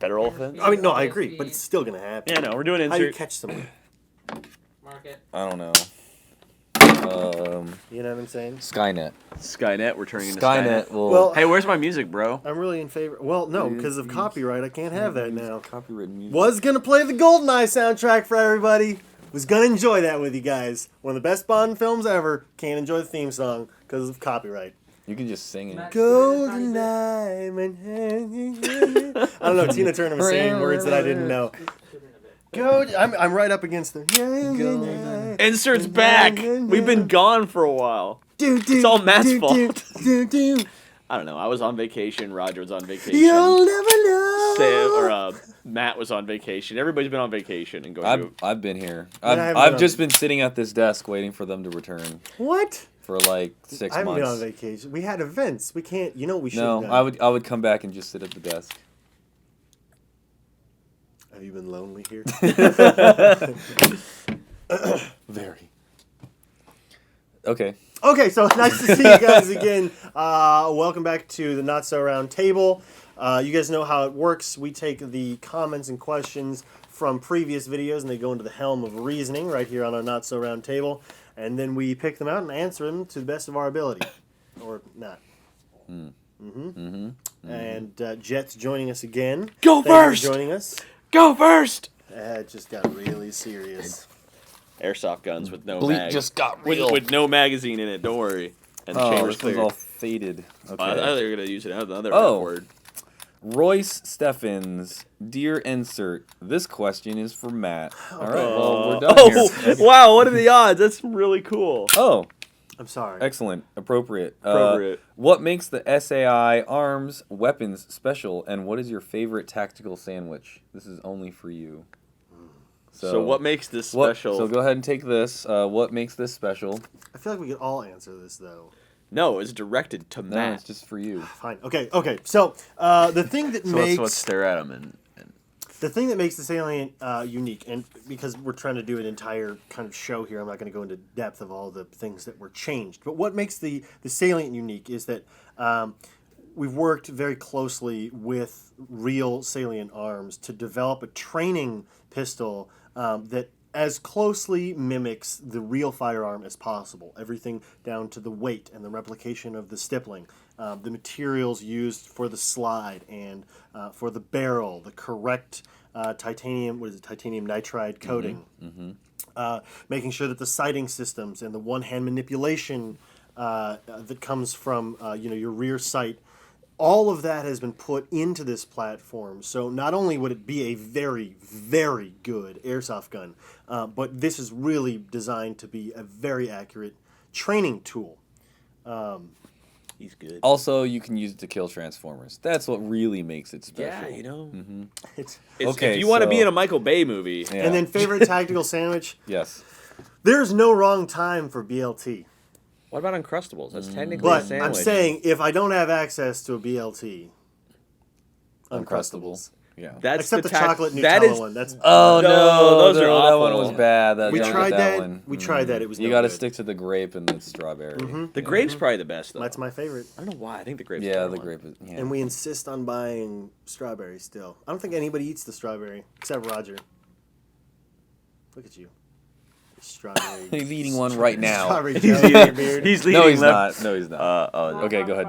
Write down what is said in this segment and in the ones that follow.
federal offense. I mean, no, I agree, but it's still gonna happen. Yeah, no, we're doing How do you insert. catch someone? Mark it. I don't know. You know what I'm saying? Skynet. Skynet, we're turning into Skynet Skynet. will. Well, Hey, where's my music, bro? I'm really in favor. Well, no, because of copyright, I can't have that now. Copyrighted music. Was gonna play the GoldenEye soundtrack for everybody. Was gonna enjoy that with you guys. One of the best Bond films ever. Can't enjoy the theme song because of copyright. You can just sing it. GoldenEye. I don't know. Tina Turner was saying words that I didn't know. I'm right up against the. Insert's back. We've been gone for a while. It's all Matt's fault. I don't know. I was on vacation. Roger was on vacation. You'll never know. Sam, Matt was on vacation. Everybody's been on vacation and going. I've been here. I haven't I've been just been sitting at this desk waiting for them to return What? for like 6 I haven't been on months. vacation. We had events. We can't. You know what we should No, have done. I would come back and just sit at the desk. Have you been lonely here? Very. Okay. Okay, so nice to see you guys again. Welcome back to the Not So Round Table. You guys know how it works. We take the comments and questions from previous videos and they go into the helm of reasoning right here on our Not So Round Table. And then we pick them out and answer them to the best of our ability. Or not. And Jet's joining us again. Go Thank you for first! joining us. Go first! It just got really serious. Airsoft guns with no Bleak mag. just got real. With no magazine in it. Don't worry. And the Oh, chamber's this one's clear. all faded. Okay. I thought they were gonna use another Oh. word. Royce Steffens, dear insert. This question is for Matt. All right, well we're done here. Wow! What are the odds? That's really cool. Oh, I'm sorry. excellent, appropriate. Appropriate. What makes the SAI arms weapons special, and what is your favorite tactical sandwich? This is only for you. So what makes this special? So go ahead and take this. What makes this special? I feel like we could all answer this, though. No, it's directed to No, Matt. it's just for you. Fine. Okay. So the thing that makes let's stare at him and the thing that makes the Salient unique, and because we're trying to do an entire kind of show here, I'm not going to go into depth of all the things that were changed. But what makes the Salient unique is that we've worked very closely with real Salient arms to develop a training pistol that as closely mimics the real firearm as possible. Everything down to the weight and the replication of the stippling, the materials used for the slide and for the barrel, the correct titanium nitride coating, making sure that the sighting systems and the one-hand manipulation that comes from your rear sight, all of that has been put into this platform. So not only would it be a very, very good airsoft gun, but this is really designed to be a very accurate training tool. he's good. Also, you can use it to kill Transformers. That's what really makes it special. Yeah, you know. It's, Okay, if you want to be so- in a Michael Bay movie, Yeah. And then favorite tactical sandwich, Yes. there's no wrong time for BLT. what about Uncrustables? That's technically a But sandwich. I'm saying if I don't have access to a BLT, Uncrustables. Uncrustables. Yeah. That's Except the, tac- chocolate Nutella that is, one. That's Oh No, no, those are that one awful. was bad. we Don't tried get that. one. We tried that. It was You no got to good. stick to the grape and the strawberry. The grape's probably the best though. That's my favorite. I don't know why. I think the grape's Yeah, the the one. grape is. Yeah. And we insist on buying strawberry still. I don't think anybody eats the strawberry except Roger. Look at you. Strawberry. He's eating one right now. Strawberry He's jelly in eating- your beard. He's No, leading he's left. not. No, he's not. Okay, go ahead.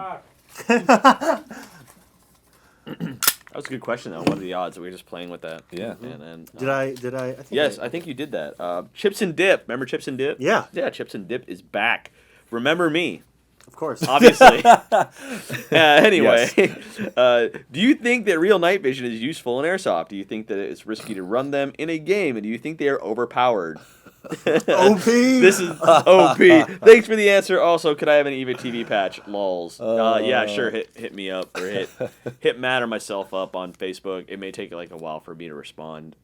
That was a good question though. What are the odds? We were just playing with that. Yeah. And then Did I? I think yes, I think you did that. Chips and dip. Remember Chips and dip? Yeah, Yeah, Chips and dip is back. Remember me, of course. obviously. Anyway, do you think that real night vision is useful in airsoft? Do you think that it's risky to run them in a game, and do you think they are overpowered? OP. This is OP. Thanks for the answer. Also, could I have an Evike TV patch? Lols. Yeah, sure. Hit me up or hit Matt or myself up on Facebook. It may take like a while for me to respond,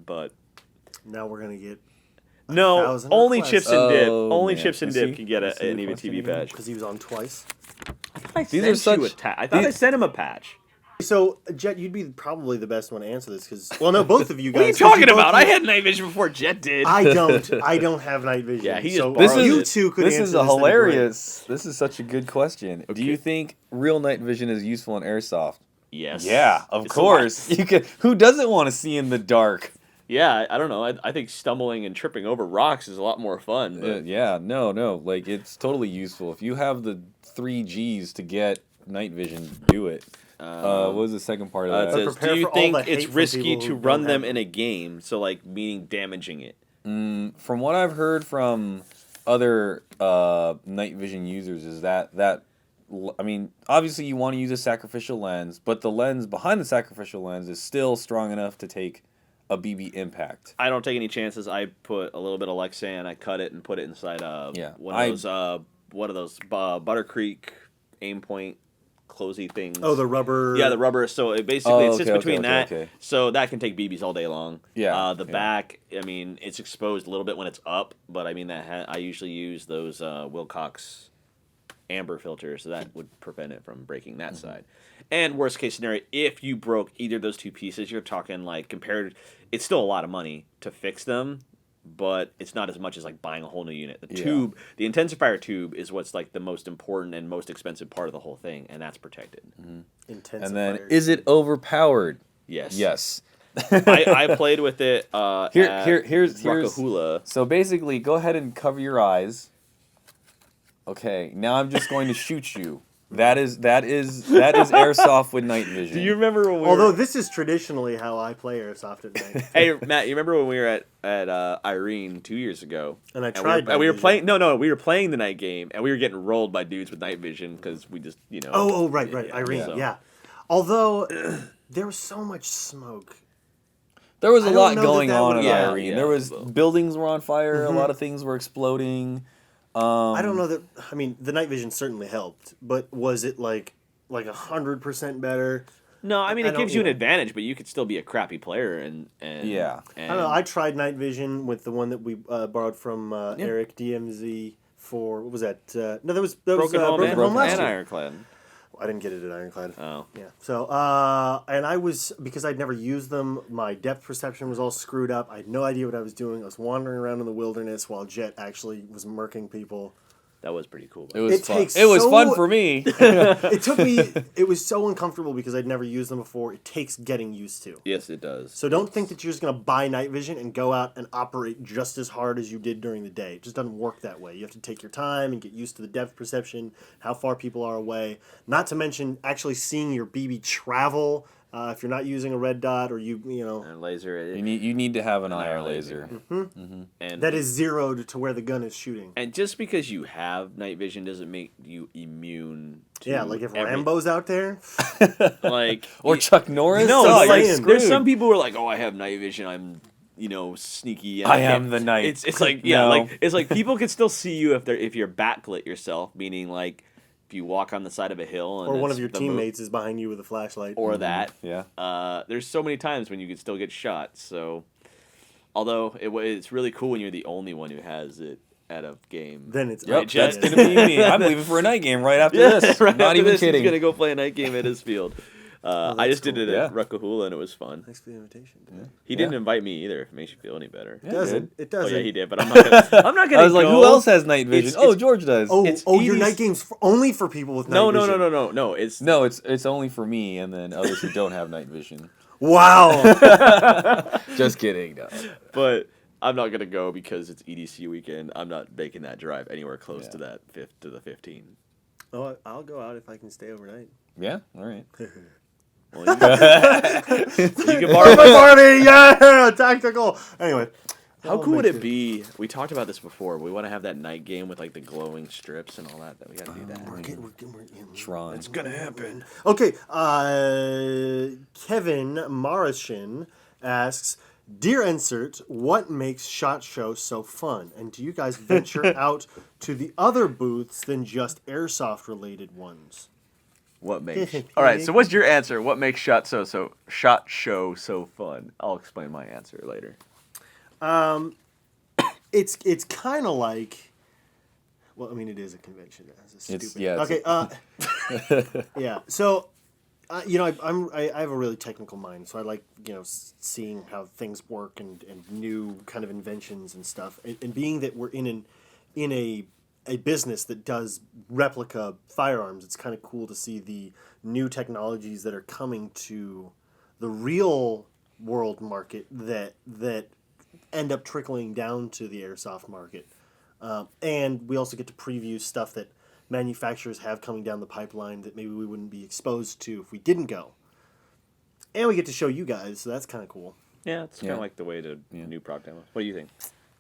but Now we're gonna get no, 1,000 only requests. Chips and Dip. Oh, Only man. Chips and Let's Dip see. can get Let's see an the Evike question TV again. patch. because he was on twice. These are such. I thought I sent him a patch. So Jet, you'd be probably the best one to answer this because no, both of you guys. What are you 'cause talking both about? use- I had night vision before Jet did. I don't have night vision. Yeah, he just so borrowed you it. two could This answer is this a in a great- hilarious. This is such a good question. Do Okay. you think real night vision is useful in airsoft? Yes. Yeah, of It's a lot. course. You can. Who doesn't want to see in the dark? Yeah, I don't know. I think stumbling and tripping over rocks is a lot more fun. But Yeah, no. Like, it's totally useful. If you have the 3 Gs to get night vision, do it. What was the second part of it that? says, prepare do you for all the think it's hate from risky people to who run don't them have in a game? So, like, meaning damaging it. From what I've heard from other night vision users is that I mean, obviously you want to use a sacrificial lens, but the lens behind the sacrificial lens is still strong enough to take a BB impact. I don't take any chances. I put a little bit of Lexan, I cut it and put it inside one of those what are those Butter Creek aim point closey things. Oh, the rubber. Yeah, the rubber. So it basically it sits okay, between okay, that. okay. So that can take BBs all day long. Yeah, The yeah. back. I mean, it's exposed a little bit when it's up, but I mean I usually use those Wilcox amber filters, so that would prevent it from breaking that side. And worst case scenario, if you broke either of those two pieces, you're talking like compared. It's still a lot of money to fix them, but it's not as much as like buying a whole new unit. The tube, the intensifier tube, is what's like the most important and most expensive part of the whole thing, and that's protected. Intensifier. And then, is it overpowered? Yes. Yes. I played with it. Here's Rockahula. So basically, go ahead and cover your eyes. Okay, now I'm just going to shoot you. That is airsoft with night vision. Do you remember when we Although were... this is traditionally how I play airsoft at night. Hey Matt, you remember when we were at Irene 2 years ago? And I tried. We were night playing. vision. No, we were playing the night game, and we were getting rolled by dudes with night vision because we just Oh, right. Irene, so- yeah. Although there was so much smoke. There was a I lot don't know going that on would- at Yeah, Irene. yeah, There was well. buildings were on fire. A lot of things were exploding. I don't know that. I mean, the night vision certainly helped, but was it like 100% better? No, I mean I it don't- gives you an yeah. advantage, but you could still be a crappy player and Yeah. And I don't know. I tried night vision with the one that we borrowed from Eric DMZ for what was that? No, that was Broken Home Broken Home last and year. Ironclad. I didn't get it at Ironclad. Oh, Yeah. So, and I was, because I'd never used them, my depth perception was all screwed up. I had no idea what I was doing. I was wandering around in the wilderness while Jet actually was murking people. that was pretty cool. It was It fun. takes It was so- fun for me. It took me, it was so uncomfortable because I'd never used them before. It takes getting used to. Yes, it does. So don't think that you're just going to buy night vision and go out and operate just as hard as you did during the day. It just doesn't work that way. You have to take your time and get used to the depth perception, how far people are away. Not to mention actually seeing your BB travel. If you're not using a red dot or you know, And laser. You need to have an IR IR laser. And that is zeroed to where the gun is shooting. And just because you have night vision doesn't make you immune to Yeah, like if every- Rambo's out there, like Or Chuck Norris. No, so it's like saying. there's some people who are like, oh, I have night vision. I'm sneaky. And I can't-" am the night. It's like yeah, No. like it's like people can still see you if you're backlit yourself, meaning like if you walk on the side of a hill and or one it's of your the mo- teammates is behind you with a flashlight. or that. Yeah. There's so many times when you can still get shot. So, although it's really cool when you're the only one who has it at a game. Then it's Yep, Jet- that's gonna be me. I'm leaving for a night game right after this. right Not after even this, kidding. He's gonna go play a night game at his field. I that's just did cool. it Yeah. at Ruckahula and it was fun. Thanks for the invitation. He didn't invite me either. If it makes you feel any better. It doesn't. It Oh doesn't. yeah, he did. But I'm not gonna. I'm not gonna. I was like, go. who else has night vision? It's- George does. Oh, It's your Edie's- night game's only for people with night No, vision. no. It's No, it's only for me and then others who don't have night vision. Wow. Just kidding. No. But I'm not gonna go because it's EDC weekend. I'm not making that drive anywhere close to that to the 15. Oh, I'll go out if I can stay overnight. Yeah. All right. Well, you can Borrow borrow my party, yeah, tactical. Anyway, How cool would it be? We talked about this before. We want to have that night game with like the glowing strips and all that. That we got to do that. We're Tron. It's gonna happen. Okay, Kevin Marishin asks, Dear Insert, what makes SHOT Show so fun? And do you guys venture out to the other booths than just airsoft-related ones? What makes? All right. So what's your answer? What makes shot show so fun? I'll explain my answer later. It's kind of like, well, I mean, it is a convention. It's It's- stupid. yeah, it's Okay. Yeah. So, I have a really technical mind, so I like seeing how things work and new kind of inventions and stuff. And being that we're in a a business that does replica firearms, it's kind of cool to see the new technologies that are coming to the real world market that end up trickling down to the airsoft market. And we also get to preview stuff that manufacturers have coming down the pipeline that maybe we wouldn't be exposed to if we didn't go. And we get to show you guys, so that's kind of cool. Yeah, it's kind of like the way to new product demo. What do you think?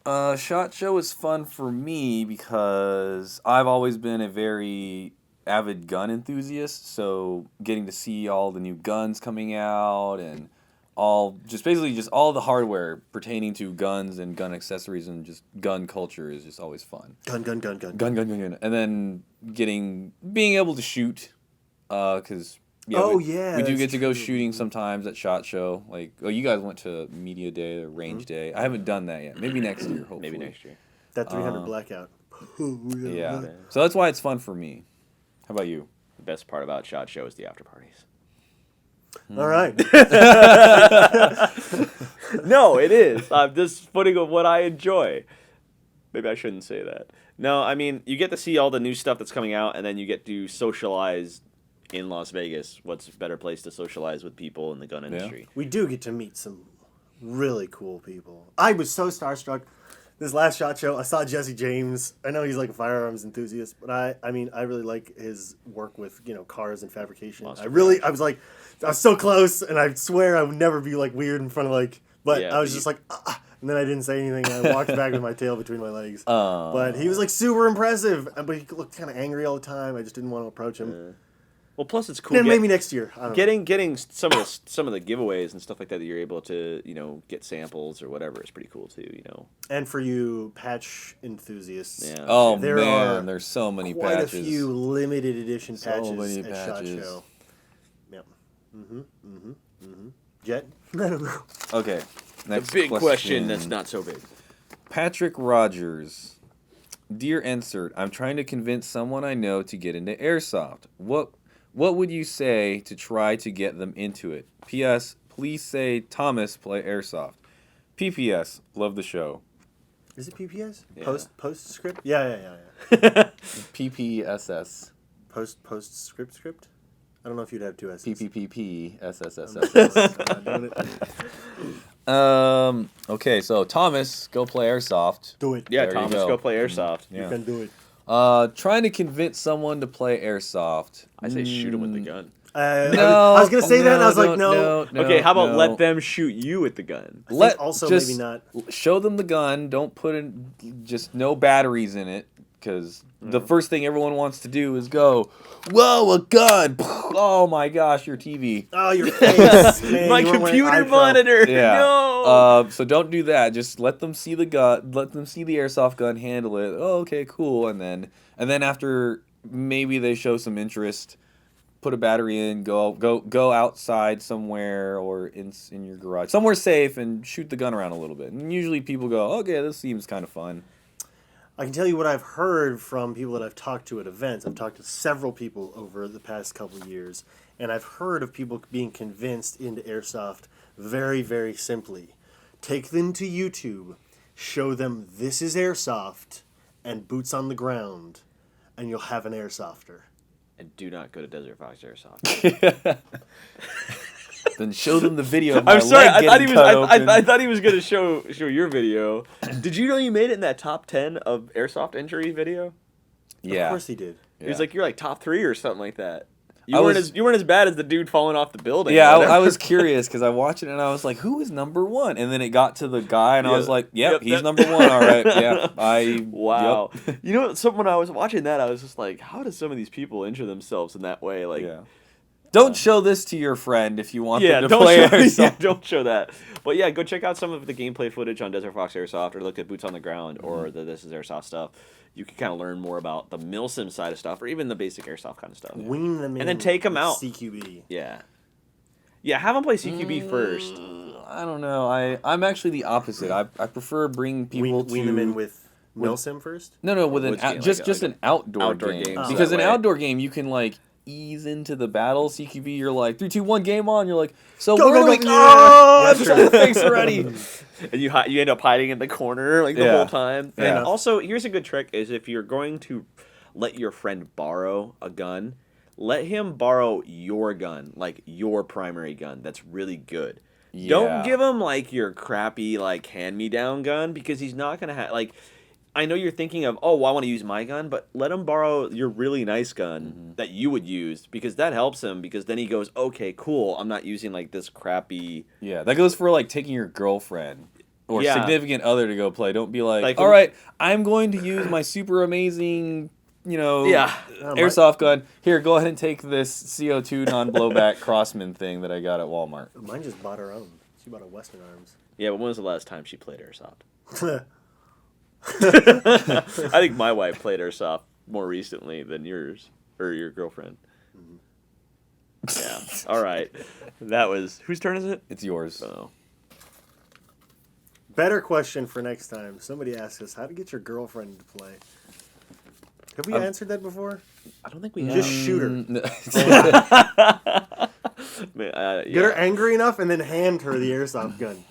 SHOT Show is fun for me because I've always been a very avid gun enthusiast, so getting to see all the new guns coming out and basically all the hardware pertaining to guns and gun accessories and just gun culture is just always fun. Gun. And then being able to shoot, because we do get to go shooting sometimes at SHOT Show. Like, you guys went to Media Day or Range Day. I haven't done that yet. Maybe next year, hopefully. Maybe next year. That 300 blackout. Yeah. So that's why it's fun for me. How about you? The best part about SHOT Show is the after parties. All right. No, it is. I'm just putting of what I enjoy. Maybe I shouldn't say that. No, I mean, you get to see all the new stuff that's coming out, and then you get to socialize in Las Vegas. What's a better place to socialize with people in the gun industry? We do get to meet some really cool people. I was so starstruck. This last SHOT Show, I saw Jesse James. I know he's like a firearms enthusiast, but I really like his work with, cars and fabrication. I was so close, and I swear I would never be like weird in front of but I was just like, and then I didn't say anything. And I walked back with my tail between my legs. But he was like super impressive, but he looked kind of angry all the time. I just didn't want to approach him. Well, plus it's cool. Then maybe next year. I don't know. Getting some of the giveaways and stuff like that you're able to get samples or whatever is pretty cool too. And for you patch enthusiasts, there's so many quite patches. a few limited edition patches many at SHOT patches. Show. Yep. Jet? I don't know. Okay. Next The big question that's not so big. Patrick Rogers. Dear Insert, I'm trying to convince someone I know to get into Airsoft. What would you say to try to get them into it? P.S. Please say Thomas play Airsoft. P.P.S. Love the show. Is it PPS? Yeah. Postscript? Yeah. P.P.S.S. Postscript? I don't know if you'd have two S's. P.P.P.P.S.S.S.S. Okay, so Thomas, go play Airsoft. Do it. Yeah, There you Thomas, go. go play Airsoft. You can do it. Trying to convince someone to play Airsoft. I say shoot him with the gun. I was going to say that, and I was like, no. Okay, how about let them shoot you with the gun? Maybe not. Show them the gun. Don't put in just no batteries in it, because the first thing everyone wants to do is go, whoa, a gun! Oh my gosh, your TV. Oh, your face, man. My You weren't wearing computer iPro. monitor. Yeah. No. So don't do that. Just let them see the gun. Let them see the airsoft gun. Handle it. Oh, okay, cool. And then after maybe they show some interest, put a battery in. Go outside somewhere or in your garage, somewhere safe, and shoot the gun around a little bit. And usually people go, okay, this seems kind of fun. I can tell you what I've heard from people that I've talked to at events. I've talked to several people over the past couple of years, and I've heard of people being convinced into Airsoft very, very simply. Take them to YouTube, show them this is Airsoft, and boots on the ground, and you'll have an Airsofter. And do not go to Desert Fox Airsoft. Then show them the video of my I'm sorry, leg getting cut open. I thought he was going to show your video. Did you know you made it in that top 10 of Airsoft injury video? Yeah. Of course he did. He was like, you're like top 3 or something like that. I You was- weren't as bad as the dude falling off the building. Yeah, or whatever. I was curious because I watched it and I was like, "Who is number 1?" And then it got to the guy, and I was like, "Yep, he's number 1. All right, yeah, Wow. Yep. You know, when I was watching that, I was just like, how do some of these people injure themselves in that way? Like, Yeah. Don't show this to your friend if you want them to don't play show, Airsoft. don't show that. But yeah, go check out some of the gameplay footage on Desert Fox Airsoft, or look at Boots on the Ground, or the This Is Airsoft stuff. You can kind of learn more about the milsim side of stuff, or even the basic airsoft kind of stuff. Wean them in. And then take 'em with out. CQB. Yeah. Yeah, have them play CQB first. I don't know. I'm actually the opposite. I prefer bringing people Wean them in with Milsim first? No, with Woods game, just like an outdoor game. game. Oh. Because That an way. outdoor game, you can ease into the battle. CQB, you're like 3, 2, 1, game on. You're like, so Go, where go, do we go. go? Yeah. Oh, I'm shot in the face already. And you end up hiding in the corner like the Yeah. whole time. Yeah. And also, here's a good trick: is if you're going to let your friend borrow a gun, let him borrow your gun, like your primary gun. That's really good. Yeah. Don't give him like your crappy like hand-me-down gun because he's not gonna have like. I know you're thinking of, oh, well, I want to use my gun, but let him borrow your really nice gun that you would use because that helps him because then he goes, okay, cool, I'm not using like this crappy. Yeah, that goes for like taking your girlfriend or Yeah. significant other to go play. Don't be like, Like, all right, I'm going to use my super amazing, Yeah. airsoft gun. Here, go ahead and take this CO2 non-blowback Crossman thing that I got at Walmart. Mine just bought her own. She bought a Western Arms. Yeah, but when was the last time she played Airsoft? I think my wife played Airsoft more recently than yours or your girlfriend. Yeah. All right. That was whose turn is it? It's yours. Oh. Better question for next time. Somebody asked us how to get your girlfriend to play. Have we answered that before? I don't think we have. Just shoot her. Man, Get her angry enough and then hand her the airsoft gun.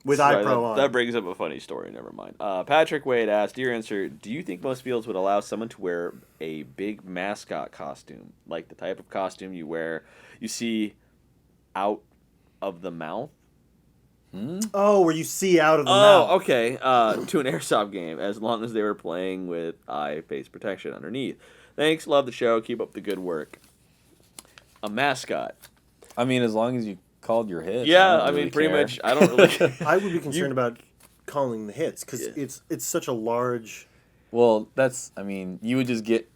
With Sorry, iPro on. That brings up a funny story. Never mind. Patrick Wade asked, "Dear answer, do you think most fields would allow someone to wear a big mascot costume, like the type of costume you see out of the mouth?" Oh, where you see out of the mouth. Oh, okay. To an airsoft game, as long as they were playing with eye face protection underneath. Thanks. Love the show. Keep up the good work. A mascot. I mean, as long as you called your hits. Yeah, don't I mean, really pretty care. much. I don't really. I would be concerned about calling the hits because Yeah. it's such a large. Well, you would just get.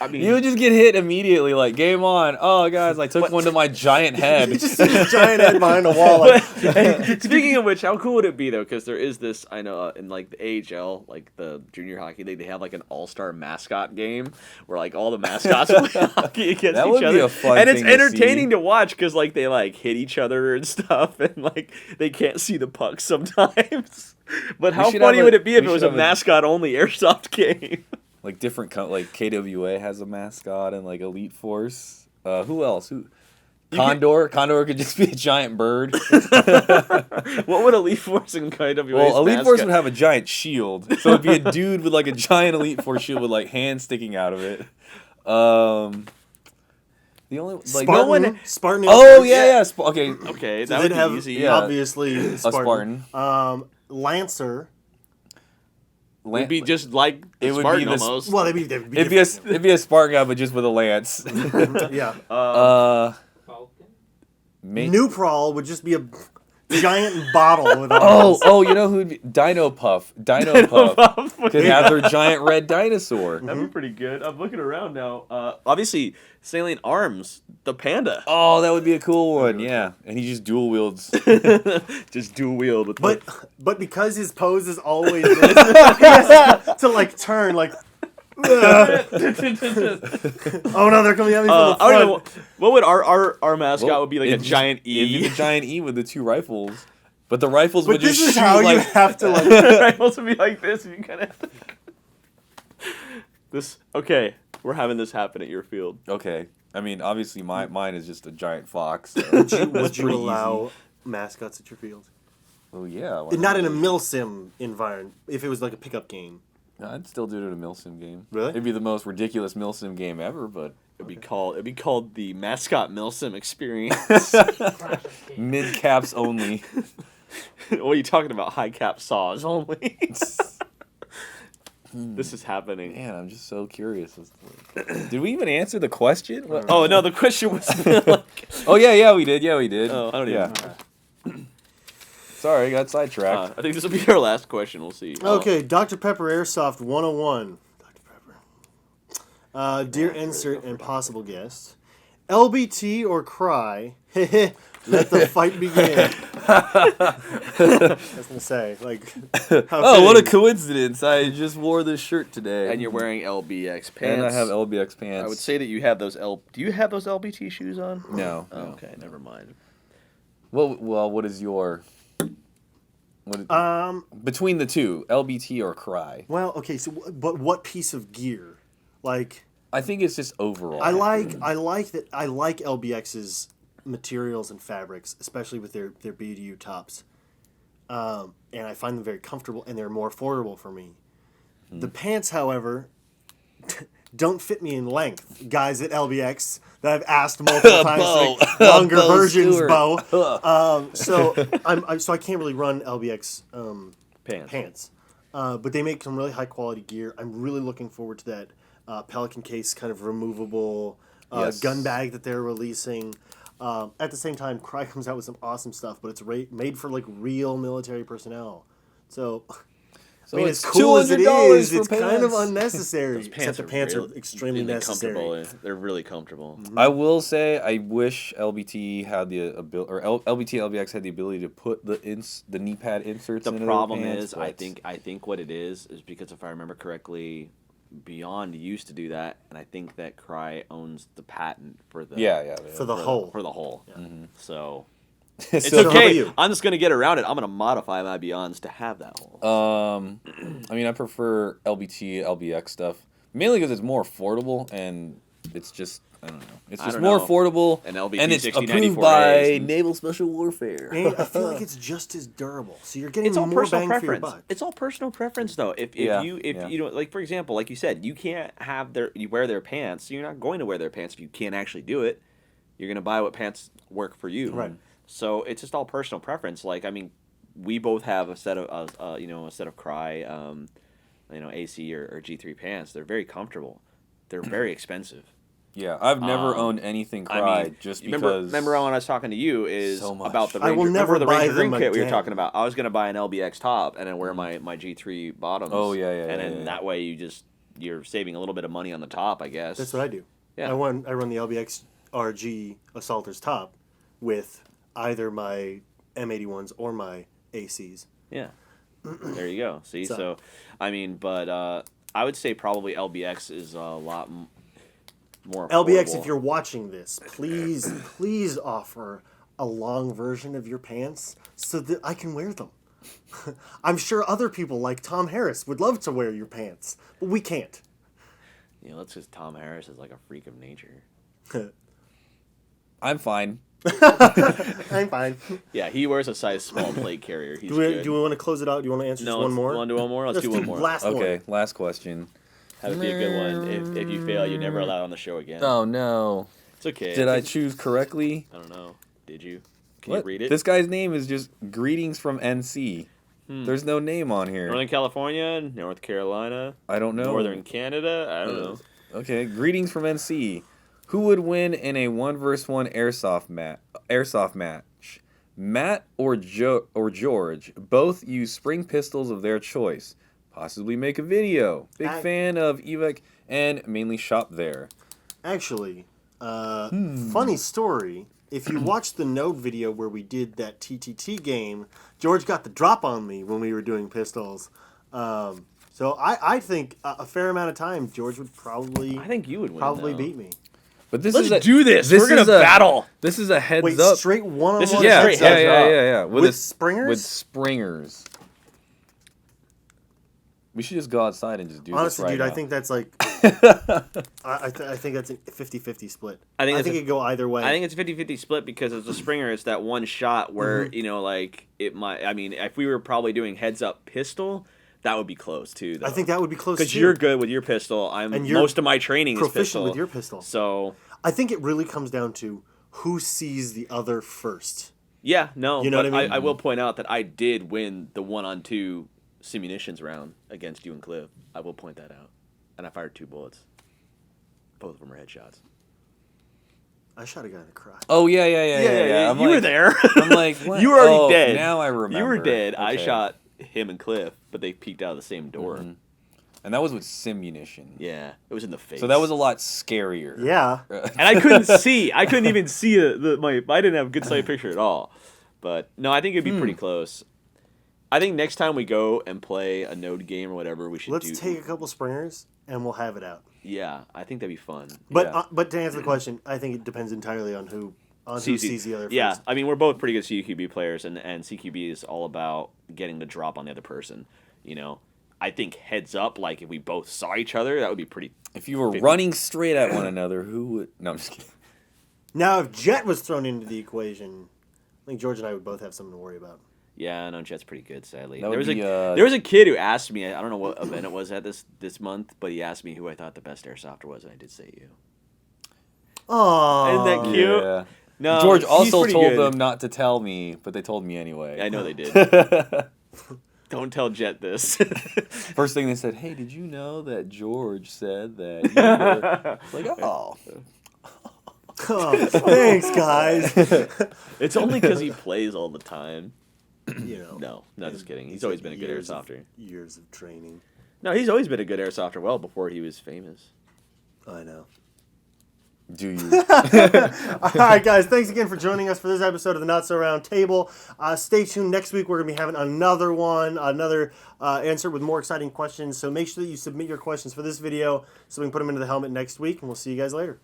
I mean, You would just get hit immediately, like, game on. Oh, guys, I took one to my giant head. You just see this giant head behind a wall. Like, Hey, speaking of which, how cool would it be though? Because there is this, I know, in like the AHL, like the junior hockey league, they have like an all-star mascot game where like all the mascots play hockey against That each would be other, a fun and it's thing to entertaining see. to watch because like they like hit each other and stuff, and like they can't see the puck sometimes. But how should funny have would it be if we it was should a have mascot-only airsoft game? Like like KWA has a mascot and like Elite Force. Who else? Condor. Condor could just be a giant bird. What would Elite Force and KWA's Well, Elite Force mascot- would have a giant shield, so it'd be a dude with like a giant Elite Force shield with like hands sticking out of it. The only like Spartan, no one. Spartan. Oh yeah. Okay. Okay, So that they'd would be have easy. Yeah. obviously Spartan. Lancer. It would be just like the It would be Spartan this- almost. Well, they'd be It'd be a Spartan guy, but just with a lance. yeah. Falcon. New Prawl would just be a giant bottle with arms. You know who'd be Dino Puff. Dino Puff could have their giant red dinosaur. That'd be pretty good. I'm looking around now. Obviously, Salient Arms, the panda. Oh, that would be a cool one. Yeah, and he just dual wields. Just dual wield with But because his pose is always this, he has to like turn like. Oh no, they're coming at me from the I don't front. know what would our mascot Well, would be like a it'd giant It'd be E. the giant E with the two rifles, but the rifles But would this just is shoot how you like. have to like. Rifles would be like this, and you kind of. This okay. We're having this happen at your field. Okay, I mean, obviously mine is just a giant fox. So Would that's you pretty allow mascots at your field? easy. Oh yeah. why Not in a milsim environment. If it was like a pickup game. I'd still do it in a milsim game. Really? It'd be the most ridiculous milsim game ever, but It'd be called the mascot Milsim experience. mid caps only. What are you talking about? High cap saws only. This is happening. Man, I'm just so curious. Did we even answer the question? What? Oh no, the question was like. Oh yeah, we did. Yeah, we did. Oh, I don't yeah. even. Sorry, got sidetracked. I think this will be our last question. We'll see. Okay, Dr. Pepper Airsoft 101. Dr. Pepper. Dear insert and possible guest, LBT or cry? Let the fight begin. I was gonna say, like, how Oh, what a fitting. coincidence! I just wore this shirt today, And you're wearing LBX pants. And I have LBX pants. I would say that you have those Do you have those LBT shoes on? No. Oh, no. okay, never mind. Well, what is your? Between the two, LBT or cry? Well, okay, so but what piece of gear? Like, I think it's just overall. I like LBX's materials and fabrics, especially with their BDU tops. And I find them very comfortable, and they're more affordable for me. The pants, however, don't fit me in length. Guys at LBX that I've asked multiple times, Bo. like, longer Bo versions, Stewart. Bo. So I can't really run LBX pants. But they make some really high quality gear. I'm really looking forward to that Pelican case kind of removable Yes. gun bag that they're releasing. At the same time, Cry comes out with some awesome stuff, but it's made for like real military personnel. So, So I mean, it's as cool as it $200 is, for it's kind of pants. unnecessary. Those Except the pants are extremely really necessary. comfortable. They're really comfortable. I will say I wish LBT had the ability, or LBT LBX had the ability to put the knee pad inserts. The into problem their pants, is, but- I think what it is because if I remember correctly, Beyond used to do that, and I think that Cry owns the patent for the For the hole. for the hole. Yeah. So So- it's how about okay. you? I'm just gonna get around it. I'm gonna modify my Beyonds to have that hole. I mean, I prefer LBT LBX stuff mainly because it's more affordable and it's just I don't know. It's I just don't more know. affordable And LBT and it's 6094 approved by is- Naval Special Warfare. And I feel like it's just as durable. So you're getting It's all more personal bang for your preference. buck. It's all personal preference, though. If Yeah, you yeah. you know, like for example, like you said, you can't have you wear their pants. So you're not going to wear their pants if you can't actually do it. You're gonna buy what pants work for you. Right. So it's just all personal preference. Like I mean, we both have a set of a set of Cry, AC or G3 pants. They're very comfortable. They're very expensive. Yeah, I've never owned anything Cry just because. Remember when I was talking to you is So much. about the I Ranger, will never remember the buy Ranger Green them kit we were again. talking about. I was gonna buy an LBX top and then wear my G3 bottoms. Oh, yeah, And then yeah. that way you're saving a little bit of money on the top, I guess. That's what I do. Yeah. I run the LBX RG Assaulters top with either my M81s or my ACs. Yeah. There you go. See, So- so I mean, but I would say probably LBX is a lot more LBX, affordable. if you're watching this, please offer a long version of your pants so that I can wear them. I'm sure other people like Tom Harris would love to wear your pants, but we can't. that's because Tom Harris is like a freak of nature. I'm fine. I'm fine. Yeah, he wears a size small plate carrier. He's Do we good. want to close it out? Do you want to answer No, just one more? Want to do one more? Let's do one more. Last Okay, one. last question. Have it be a good one. If you fail, you're never allowed on the show again. Oh no! It's okay. Did I choose correctly? I don't know. Did you? Can What? you read it? This guy's name is just Greetings from NC. There's no name on here. Northern California, North Carolina, I don't know. Northern Canada. I don't know. Okay, greetings from NC. Who would win in a 1v1 airsoft match? Matt or George both use spring pistols of their choice. Possibly make a video. Big fan of Evike and mainly shop there. Actually, funny story. If you watch the Node video where we did that TTT game, George got the drop on me when we were doing pistols. So I think a fair amount of time George would probably I think you would win. probably though. beat me. But this Let's is a, do this. This We're gonna is a- battle. This is a heads Wait, up. straight one on This is one. a Yeah, straight yeah, heads yeah, up. yeah. With a- springers? With springers. We should just go outside and just do Honestly, this right dude, now. I think that's like I think that's a 50-50 split. I think I it's think a- it could go either way. I think it's a 50-50 split because as a springer, it's that one shot where, like, it might... I mean, if we were probably doing heads-up pistol, that would be close, too, though. I think that would be close Because too. you're good with your pistol. And you're most of my training is proficient pistol. with your pistol. So, I think it really comes down to who sees the other first. yeah, no. You know but what I mean? I will point out that I did win the 1-on-2 simunitions round against you and Cliff. I will point that out. And I fired 2 bullets. Both of them were headshots. I shot a guy in the crotch. Oh yeah, yeah, yeah, yeah. I'm you were like- there. I'm like, what? You were already Oh, dead. Now I remember. You were dead. I Okay. shot him and Cliff, but they peeked out of the same door. And that was with simunition. Yeah, it was in the face. So that was a lot scarier. Yeah. and I couldn't see. I couldn't even see I didn't have a good sight picture at all. But no, I think it'd be pretty close. I think next time we go and play a node game or whatever, we should Let's do. take a couple springers and we'll have it out. Yeah, I think that'd be fun. But but to answer the question, I think it depends entirely on who sees the other Yeah, first. I mean we're both pretty good CQB players, and CQB is all about getting the drop on the other person. I think heads up, like if we both saw each other, that would be pretty. If you were running straight at one another, who would? No, I'm just kidding. Now, if Jet was thrown into the equation, I think George and I would both have something to worry about. Yeah, no, Jet's pretty good. Sadly, That there would was be, there was a kid who asked me. I don't know what event it was at this month, but he asked me who I thought the best airsofter was, and I did say you. Oh, Isn't that cute? Yeah. No, George he's also pretty told good. them not to tell me, but they told me anyway. I know they did. Don't tell Jet this. First thing they said, "Hey, did you know that George said that?" You were... Like, oh. Oh, thanks, guys. It's only because he plays all the time. You know. No, just kidding. He's always been a good airsofter. Years of training. No, he's always been a good airsofter. Well, before he was famous. I know. Do you? All right, guys. Thanks again for joining us for this episode of the Not So Round Table. Stay tuned. Next week, we're going to be having another answer with more exciting questions. So make sure that you submit your questions for this video so we can put them into the helmet next week, and we'll see you guys later.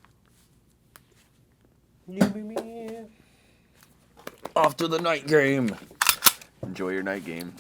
Off to the night game. Enjoy your night game.